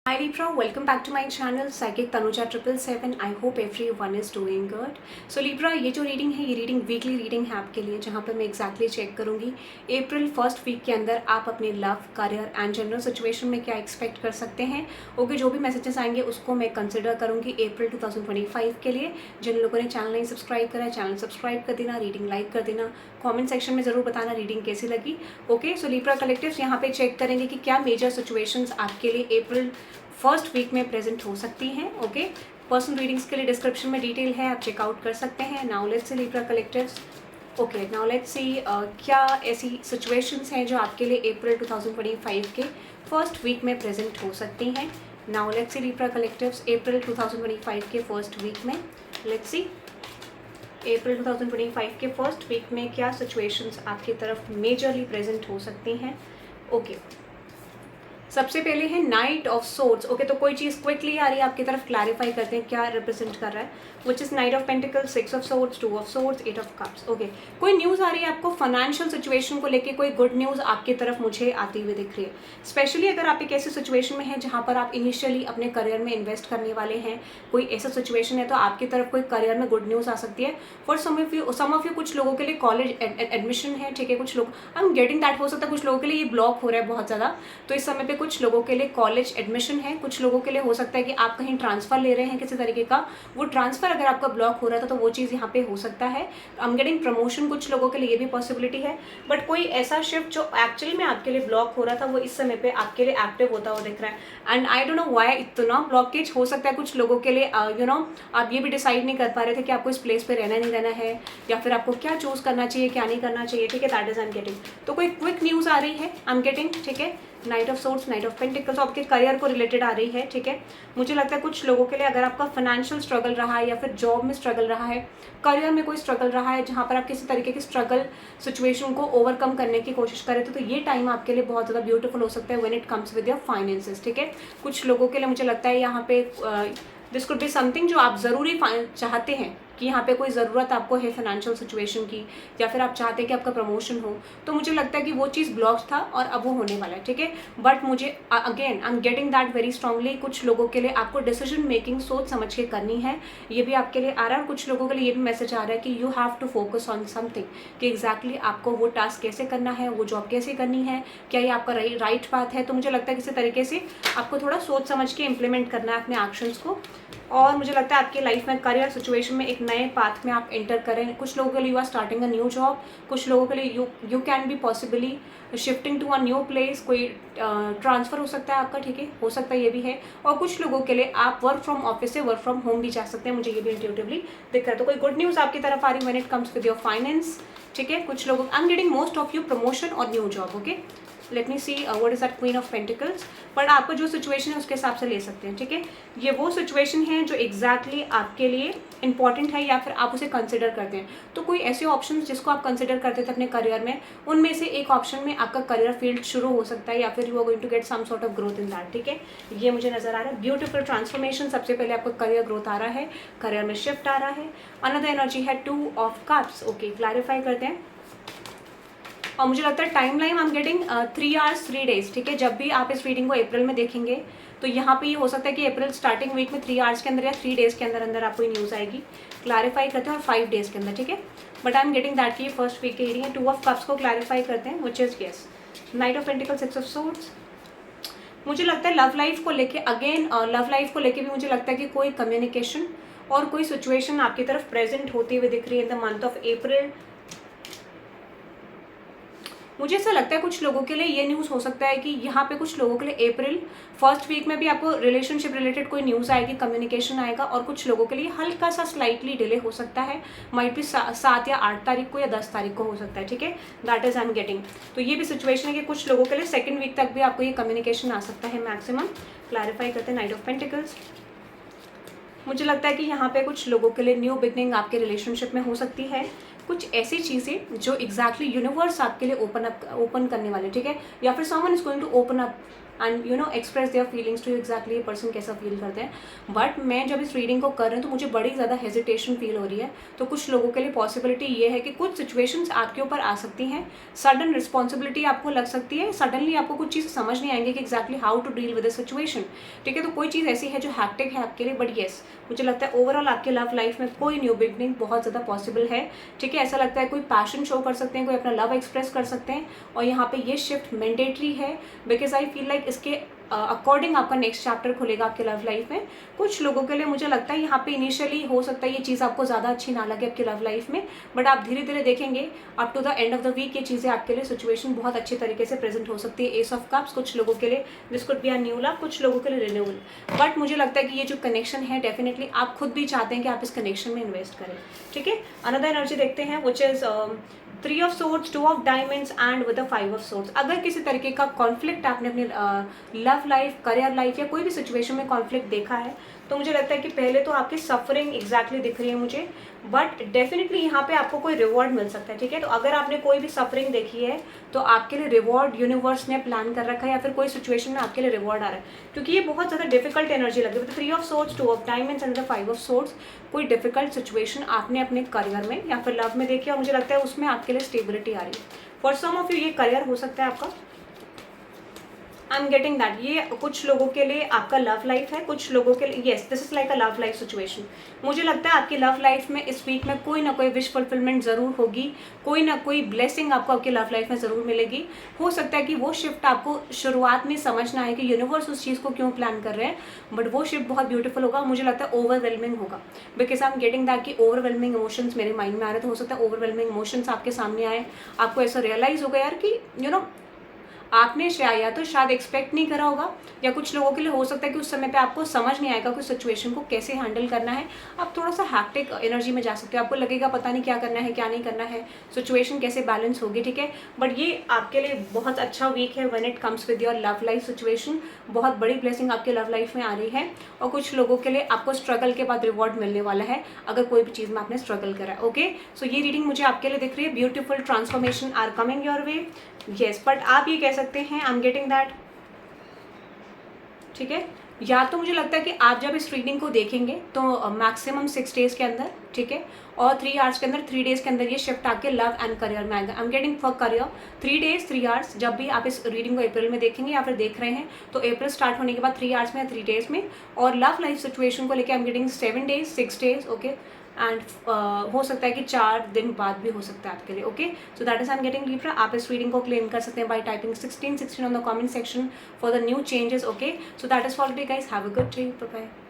Hi Libra, welcome back to my channel Psychic Tanuja 777. I hope everyone is doing good. So Libra, ये जो reading है ये reading weekly reading है आपके लिए, जहाँ पर मैं एग्जैक्टली चेक करूँगी अप्रैल फर्स्ट वीक के अंदर आप अपने love, career and general situation में क्या एक्सपेक्ट कर सकते हैं। ओके, जो भी मैसेजेस आएंगे उसको मैं कंसिडर करूँगी अप्रैल 2025 के लिए। जिन लोगों ने चैनल नहीं सब्सक्राइब करा है चैनल सब्सक्राइब कर देना, रीडिंग लाइक कर देना, कॉमेंट सेक्शन में ज़रूर बताना रीडिंग कैसी लगी। ओके, सो लिब्रा कलेक्टिव्स यहाँ पे चेक करेंगे कि क्या मेजर सिचुएशंस आपके लिए अप्रैल फर्स्ट वीक में प्रेजेंट हो सकती हैं। ओके, पर्सनल रीडिंग्स के लिए डिस्क्रिप्शन में डिटेल है, आप चेकआउट कर सकते हैं। Now let's see Libra collectives. Okay, now let's सी क्या ऐसी सिचुएशंस हैं जो आपके लिए अप्रैल 2025 के फर्स्ट वीक में प्रेजेंट हो सकती हैं। Now let's see Libra collectives April 2025 के फर्स्ट वीक में। लेट्स सी अप्रैल 2025 के फर्स्ट वीक में क्या सिचुएशंस आपकी तरफ मेजरली प्रेजेंट हो सकती हैं। ओके, सबसे पहले है नाइट ऑफ सोर्ड्स। ओके, तो कोई चीज़ क्विकली आ रही है आपकी तरफ, क्लैरिफाई करते हैं क्या रिप्रेजेंट कर रहा है। Which is night of pentacles, 6 of swords, 2 of swords, 8 of cups. Okay, कोई न्यूज़ आ रही है आपको फाइनेंशियल सिचुएशन को लेके, कोई गुड न्यूज़ आपकी तरफ मुझे आती हुई दिख रही है। स्पेशली अगर आप एक ऐसी सिचुएशन में हैं जहाँ पर आप इनिशियली अपने करियर में इन्वेस्ट करने वाले हैं, कोई ऐसा सिचुएशन है तो आपकी तरफ कोई करियर में गुड न्यूज़ आ सकती है। फॉर सम ऑफ यू कुछ लोगों के लिए कॉलेज एडमिशन है, ठीक है। कुछ लोग, आई एम गेटिंग दैट, हो सकता है कुछ लोगों के लिए ये ब्लॉक हो रहा है बहुत ज़्यादा, तो इस समय पे कुछ लोगों के लिए कॉलेज एडमिशन है। कुछ लोगों के लिए हो सकता है कि आप कहीं ट्रांसफर ले रहे हैं किसी तरीके का, वो ट्रांसफर अगर आपका ब्लॉक हो रहा था तो वो चीज़ यहाँ पे हो सकता है। आई एम गेटिंग प्रमोशन, कुछ लोगों के लिए ये भी पॉसिबिलिटी है। बट कोई ऐसा शिफ्ट जो एक्चुअली में आपके लिए ब्लॉक हो रहा था वो इस समय पे आपके लिए एक्टिव होता हुआ दिख रहा है। And I don't know why इतना ब्लॉकेज हो सकता है कुछ लोगों के लिए। आप ये भी डिसाइड नहीं कर पा रहे थे कि आपको इस प्लेस पे रहना नहीं रहना है, या फिर आपको क्या चूज करना चाहिए क्या नहीं करना चाहिए, ठीक है। That is I am getting. तो कोई क्विक न्यूज़ आ रही है, आई एम गेटिंग, ठीक है। Night of swords, night of pentacles आपके करियर को रिलेटेड आ रही है, ठीक है। मुझे लगता है कुछ लोगों के लिए अगर आपका फाइनेंशियल स्ट्रगल रहा है या फिर जॉब में स्ट्रगल रहा है, करियर में कोई स्ट्रगल रहा है जहाँ पर आप किसी तरीके की स्ट्रगल सिचुएशन को ओवरकम करने की कोशिश करें तो ये टाइम आपके लिए बहुत ज़्यादा ब्यूटीफुल हो सकता है when it comes with your finances, ठीक है। कुछ लोगों के लिए मुझे लगता है यहाँ पे दिस कुड बी समथिंग जो आप ज़रूरी चाहते हैं कि यहाँ पे कोई ज़रूरत आपको है फाइनेंशियल सिचुएशन की, या फिर आप चाहते हैं कि आपका प्रमोशन हो, तो मुझे लगता है कि वो चीज़ ब्लॉक था और अब वो होने वाला है, ठीक है। बट मुझे again I am getting that very strongly, कुछ लोगों के लिए आपको डिसीजन मेकिंग सोच समझ के करनी है, ये भी आपके लिए आ रहा है। और कुछ लोगों के लिए ये भी मैसेज आ रहा है कि you have to focus on something, कि एग्जैक्टली आपको वो टास्क कैसे करना है, वो जॉब कैसे करनी है, क्या ये आपका राइट पाथ है। तो मुझे लगता है किसी तरीके से आपको थोड़ा सोच समझ के इंप्लीमेंट करना है अपने एक्शंस को। और मुझे लगता है आपकी लाइफ में करियर सिचुएशन में एक नए पाथ में आप एंटर करें। कुछ लोगों के लिए you are starting a new job, कुछ लोगों के लिए you can be possibly shifting to a new place, कोई ट्रांसफर हो सकता है आपका, ठीक है, हो सकता है ये भी है। और कुछ लोगों के लिए आप वर्क फ्रॉम ऑफिस से वर्क फ्रॉम होम भी जा सकते हैं, मुझे ये भी इंट्यूटिवली दिख रहा है। तो कोई गुड न्यूज़ आपकी तरफ आ रही है when it comes with your finance, ठीक है। कुछ लोगों, I am getting most of you promotion और new job. Okay, let me see what is that queen of pentacles. But आपको जो सिचुएशन है उसके हिसाब से ले सकते हैं, ठीक है। ये वो सिचुएशन है जो एग्जैक्टली आपके लिए इंपॉर्टेंट है या फिर आप उसे कंसिडर करते हैं। तो कोई ऐसे ऑप्शन जिसको आप कंसिडर करते थे अपने करियर में, उनमें से एक ऑप्शन में आपका करियर फील्ड शुरू हो सकता है, या फिर you are going to get some sort of growth in that, ठीक है। ये मुझे नजर आ रहा है ब्यूटीफुल ट्रांसफॉर्मेशन। सबसे पहले आपको करियर ग्रोथ आ रहा है, करियर में शिफ्ट आ रहा है। अनदर एनर्जी है 2 ऑफ कप्स। ओके, क्लैरिफाई करते हैं। और मुझे लगता है time line I am getting 3 hours 3 days, ठीक है। जब भी आप इस रीडिंग को अप्रैल में देखेंगे तो यहाँ पे ये हो सकता है कि अप्रैल स्टार्टिंग वीक में 3 आवर्स के अंदर या 3 डेज के अंदर अंदर आपको ये न्यूज़ आएगी। क्लैरिफाई करते हैं, और 5 डेज के अंदर, ठीक है। But I am getting that की फर्स्ट वीक की रीडिंग है। 2 ऑफ कप्स को क्लैरिफाई करते हैं, which is yes night of pentacles, 6 of swords. मुझे लगता है लव लाइफ को लेके, अगेन लव लाइफ को लेके भी मुझे लगता है कि कोई कम्युनिकेशन और कोई सिचुएशन आपकी तरफ प्रेजेंट होती हुई दिख रही है in the month of April. मुझे ऐसा लगता है कुछ लोगों के लिए ये न्यूज़ हो सकता है कि यहाँ पे कुछ लोगों के लिए अप्रैल फर्स्ट वीक में भी आपको रिलेशनशिप रिलेटेड कोई न्यूज़ आएगी, कम्युनिकेशन आएगा। और कुछ लोगों के लिए हल्का सा स्लाइटली डिले हो सकता है, माइट भी 7 या 8 तारीख को या 10 तारीख को हो सकता है, ठीक है। That is I am getting. तो ये भी सिचुएशन है कि कुछ लोगों के लिए सेकेंड वीक तक भी आपको ये कम्युनिकेशन आ सकता है मैक्सिमम। क्लैरिफाई करते हैं, नाइट ऑफ पेंटिकल्स। मुझे लगता है कि यहाँ पे कुछ लोगों के लिए न्यू बिगनिंग आपके रिलेशनशिप में हो सकती है। कुछ ऐसी चीज़ें जो एग्जैक्टली यूनिवर्स आपके लिए ओपन करने वाले, ठीक है। या फिर someone is going to open up and express their feelings to exactly ये पर्सन कैसा फील करते हैं. बट मैं जब इस रीडिंग को कर रही हूँ तो मुझे बड़ी ज़्यादा हेजिटेशन फील हो रही है. तो कुछ लोगों के लिए पॉसिबिलिटी ये है कि कुछ सिचुएशंस आपके ऊपर आ सकती हैं, सडन रिस्पॉन्सिबिलिटी आपको लग सकती है, सडनली आपको कुछ चीज़ समझ नहीं आएंगे कि exactly how to deal with the situation. ठीक है, तो कोई चीज़ ऐसी है जो हैक्टिक है आपके लिए, बट येस मुझे लगता है ओवरऑल आपके लव लाइफ में कोई न्यू बिगनिंग बहुत ज़्यादा पॉसिबल है. ठीक है, ऐसा लगता है कोई पैशन शो कर सकते हैं, कोई अपना लव एक्सप्रेस कर सकते हैं. और यहाँ पे ये शिफ्ट मैंडेटरी है बिकॉज आई फील लाइक इसके अकॉर्डिंग आपका नेक्स्ट चैप्टर खुलेगा आपके लव लाइफ में. कुछ लोगों के लिए मुझे लगता है यहाँ पे इनिशियली हो सकता है ये चीज़ आपको ज़्यादा अच्छी ना लगे आपकी लव लाइफ में, बट आप धीरे धीरे देखेंगे up to the end of the week ये चीज़ें आपके लिए सिचुएशन बहुत अच्छी तरीके से प्रेजेंट हो सकती है. एस ऑफ कप्स कुछ लोगों के लिए this could be a new love, कुछ लोगों के लिए रिन्यूअल. बट मुझे लगता है कि ये जो कनेक्शन है डेफिनेटली आप खुद भी चाहते हैं कि आप इस कनेक्शन में इन्वेस्ट करें. ठीक है, अनदर एनर्जी देखते हैं which is 3 of swords, 2 of diamonds and with 5 of swords. अगर किसी तरीके का कॉन्फ्लिक्ट आपने अपनी लव लाइफ, करियर लाइफ या कोई भी सिचुएशन में कॉन्फ्लिक्ट देखा है तो मुझे लगता है कि पहले तो आपकी सफरिंग एग्जैक्टली दिख रही है मुझे, बट डेफिनेटली यहाँ पे आपको कोई रिवॉर्ड मिल सकता है. ठीक है, तो अगर आपने कोई भी सफरिंग देखी है तो आपके लिए रिवॉर्ड यूनिवर्स ने प्लान कर रखा है या फिर कोई सिचुएशन में आपके लिए रिवॉर्ड आ रहा है, क्योंकि ये बहुत ज़्यादा डिफिकल्ट एनर्जी लग रही है. 3 of swords, 2 of diamonds and 5 of swords. कोई डिफिकल्ट सिचुएशन आपने अपने करियर में या फिर लव में देखी और मुझे लगता है उसमें आपके लिए स्टेबिलिटी आ रही है. फॉर सम ऑफ यू ये करियर हो सकता है आपका. आई एम गेटिंग दैट ये कुछ लोगों के लिए आपका लव लाइफ है, कुछ लोगों के लिए yes this is like a love life situation. मुझे लगता है आपकी लव लाइफ में इस वीक में कोई ना कोई विश फुलफिलमेंट ज़रूर होगी, कोई ना कोई ब्लेसिंग आपको आपकी लव लाइफ में ज़रूर मिलेगी. हो सकता है कि वो शिफ्ट आपको शुरुआत में समझना है कि यूनिवर्स उस चीज़ को क्यों प्लान कर रहे हैं, बट वो शिफ्ट बहुत ब्यूटीफुल होगा. मुझे लगता है ओवरवेलमिंग होगा because I am getting that कि ओवरवेलमिंग इमोशंस मेरे माइंड में आ रहे. तो हो सकता है ओवरवेलमिंग इमोशंस आपके सामने आए, आपको ऐसा रियलाइज़ होगा यार कि आपने शायद एक्सपेक्ट नहीं करा होगा, या कुछ लोगों के लिए हो सकता है कि उस समय पे आपको समझ नहीं आएगा कि सिचुएशन को कैसे हैंडल करना है. आप थोड़ा सा हैक्टिक एनर्जी में जा सकते हो, आपको लगेगा पता नहीं क्या करना है क्या नहीं करना है, सिचुएशन कैसे बैलेंस होगी. ठीक है, बट ये आपके लिए बहुत अच्छा वीक है when it comes with your love life situation. बहुत बड़ी ब्लेसिंग आपके लव लाइफ में आ रही है और कुछ लोगों के लिए आपको स्ट्रगल के बाद रिवॉर्ड मिलने वाला है अगर कोई भी चीज़ में आपने स्ट्रगल करा. ओके, सो ये रीडिंग मुझे आपके लिए दिख रही है. Beautiful transformation are coming your way. Yes, but आप ये कह सकते हैं आई एम गेटिंग दैट. ठीक है, या तो मुझे लगता है कि आप जब इस रीडिंग को देखेंगे तो मैक्सिमम 6 डेज के अंदर, ठीक है, और 3 आवर्स के अंदर, 3 डेज के अंदर ये शिफ्ट आके लव एंड करियर में आएगा. आई am getting for career 3 days 3 hours. जब भी आप इस रीडिंग को अप्रैल में देखेंगे या फिर देख रहे हैं तो अप्रैल स्टार्ट होने के बाद 3 आवर्स में या 3 डेज में. और लव लाइफ सिचुएशन को लेकर आई am getting 7 days 6 days. Okay, and हो सकता है कि 4 दिन बाद भी हो सकता है आपके लिए. Okay, so that is I am getting Libra. आप इस रीडिंग को क्लेम कर सकते हैं by typing 1616 on the comment section for the new changes. Okay, so that is for today guys. Have a good day. Bye bye.